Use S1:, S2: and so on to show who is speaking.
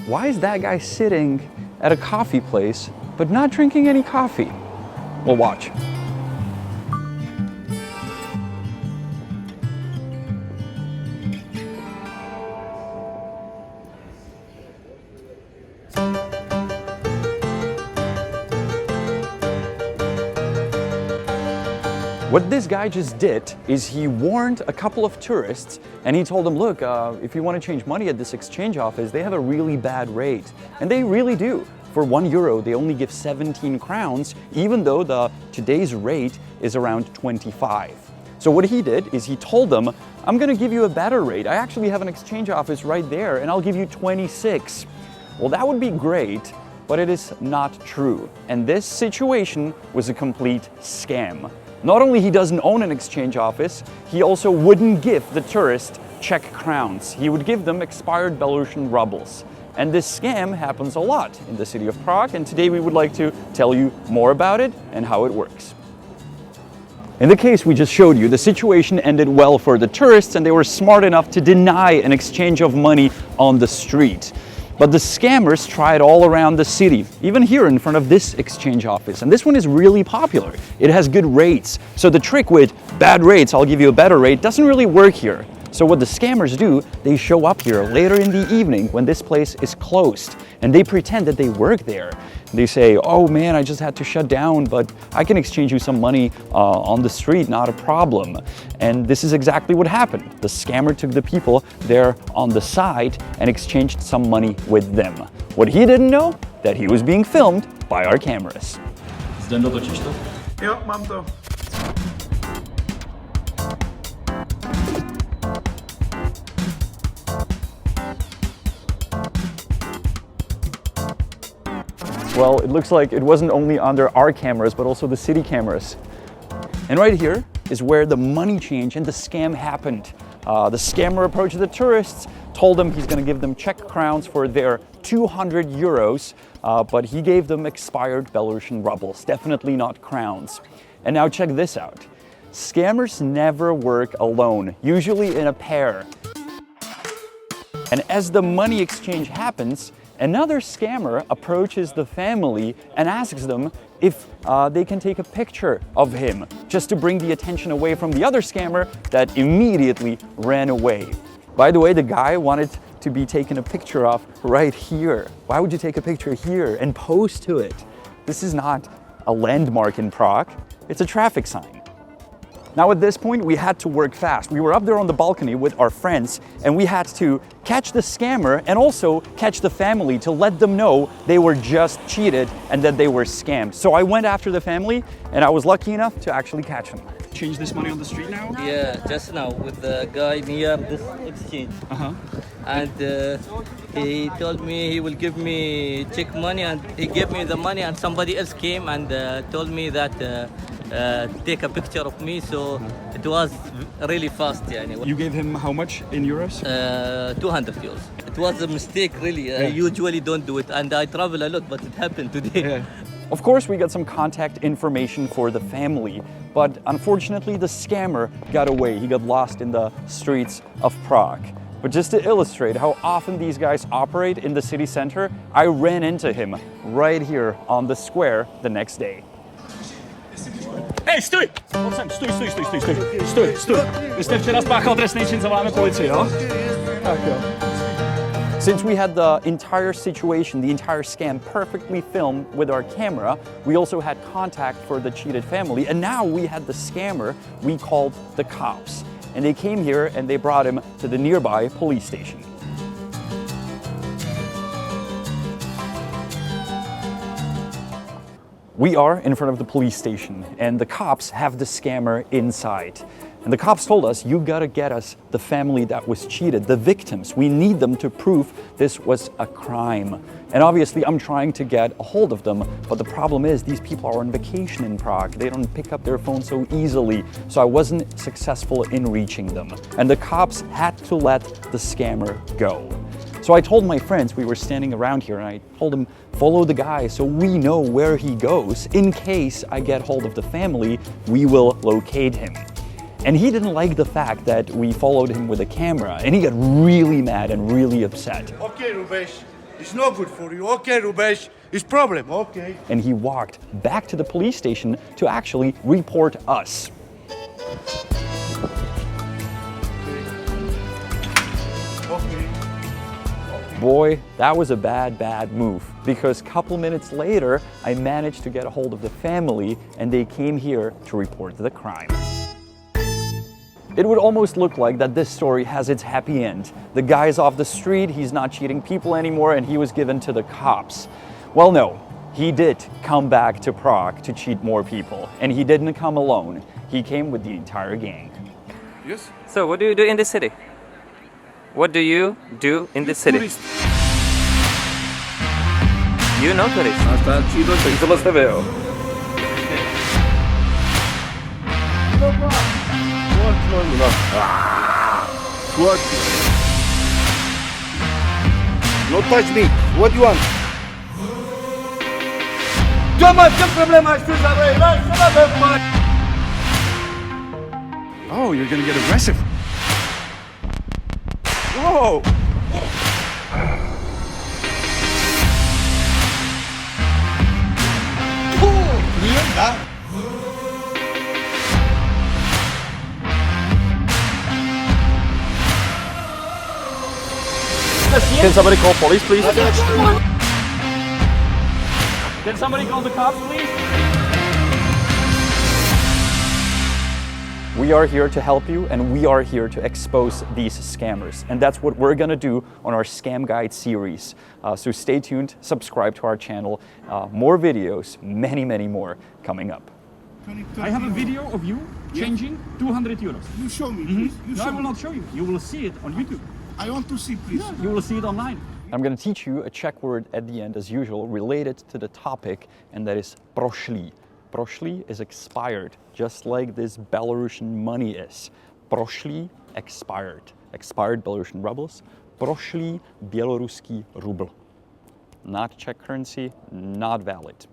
S1: why is that guy sitting at a coffee place but not drinking any coffee? Well, watch. What this guy just did is he warned a couple of tourists and he told them, look, if you want to change money at this exchange office, they have a really bad rate. And they really do. For €1, they only give 17 crowns, even though today's rate is around 25. So what he did is he told them, I'm going to give you a better rate. I actually have an exchange office right there and I'll give you 26. Well, that would be great, but it is not true. And this situation was a complete scam. Not only he doesn't own an exchange office, he also wouldn't give the tourist Czech crowns. He would give them expired Belarusian rubles. And this scam happens a lot in the city of Prague, and today we would like to tell you more about it and how it works. In the case we just showed you, the situation ended well for the tourists and they were smart enough to deny an exchange of money on the street. But the scammers tried all around the city, even here in front of this exchange office. And this one is really popular. It has good rates. So the trick with bad rates, I'll give you a better rate, doesn't really work here. So what the scammers do, they show up here later in the evening when this place is closed and they pretend that they work there. They say, oh man, I just had to shut down, but I can exchange you some money on the street, not a problem. And this is exactly what happened. The scammer took the people there on the side and exchanged some money with them. What he didn't know, that he was being filmed by our cameras.
S2: Zdendo, točíš to?
S3: Jo, mám to.
S1: Well, it looks like it wasn't only under our cameras, but also the city cameras. And right here is where the money change and the scam happened. The scammer approached the tourists, told them he's going to give them Czech crowns for their €200, but he gave them expired Belarusian rubles, definitely not crowns. And now check this out. Scammers never work alone, usually in a pair. And as the money exchange happens, another scammer approaches the family and asks them if they can take a picture of him, just to bring the attention away from the other scammer that immediately ran away. By the way, the guy wanted to be taken a picture of right here. Why would you take a picture here and pose to it? This is not a landmark in Prague, it's a traffic sign. Now at this point, we had to work fast. We were up there on the balcony with our friends and we had to catch the scammer and also catch the family to let them know they were just cheated and that they were scammed. So I went after the family and I was lucky enough to actually catch them.
S2: Change this money on the street now?
S4: Yeah, just now with the guy near this exchange. And he told me he will give me Czech money and he gave me the money and somebody else came and told me that take a picture of me, so it was really fast.
S2: You gave him how much in euros?
S4: €200. It was a mistake, really. I usually don't do it, and I travel a lot, but it happened today.
S2: Yeah.
S1: Of course, we got some contact information for the family, but unfortunately, the scammer got away. He got lost in the streets of Prague. But just to illustrate how often these guys operate in the city center, I ran into him right here on the square the next day.
S2: Hej, stůj! Stůj! Vy jste včera spáchal trestný čin, zavoláme policii, jo? Tak jo.
S1: Since we had the entire situation, the entire scam perfectly filmed with our camera, we also had contact for the cheated family, and now we had the scammer we called the cops. And they came here and they brought him to the nearby police station. We are in front of the police station and the cops have the scammer inside. And the cops told us, you gotta get us the family that was cheated, the victims. We need them to prove this was a crime. And obviously I'm trying to get a hold of them, but the problem is these people are on vacation in Prague. They don't pick up their phone so easily, so I wasn't successful in reaching them. And the cops had to let the scammer go. So I told my friends, we were standing around here, and I told them, follow the guy so we know where he goes. In case I get hold of the family, we will locate him. And he didn't like the fact that we followed him with a camera, and he got really mad and really upset.
S3: Okay, Rubeš, It's no good for you. Okay, Rubeš, it's problem, okay.
S1: And he walked back to the police station to actually report us.
S3: Okay.
S1: Boy, that was a bad move, because a couple minutes later, I managed to get a hold of the family and they came here to report the crime. It would almost look like that this story has its happy end. The guy's off the street, he's not cheating people anymore, and he was given to the cops. Well, no, he did come back to Prague to cheat more people, and he didn't come alone. He came with the entire gang.
S3: Yes?
S5: So, what do you do in this city? What do you do in this city?
S3: Tourist.
S5: You know tourist.
S1: Tohle jste vy, jo?
S3: What? No touch me. What do you want?
S2: Oh, you're gonna get aggressive.
S1: Whoa! Can somebody call police, please?
S2: Can somebody call the cops, please?
S1: We are here to help you, and we are here to expose these scammers. And that's what we're gonna do on our Scam Guide series. So stay tuned, subscribe to our channel. More videos, many more coming up.
S2: I have a video of you changing 200 euros.
S3: You show me, please. You
S2: No, I
S3: show
S2: will
S3: me.
S2: not show you. You will see it on YouTube.
S3: I want to see, please.
S2: You will see it online.
S1: I'm gonna teach you a Czech word at the end, as usual, related to the topic, and that is prošlý. Prošlý is expired, just like this Belarusian money is. Prošlý, expired. Expired Belarusian rubles. Prošlý běloruský rubl. Not Czech currency, not valid.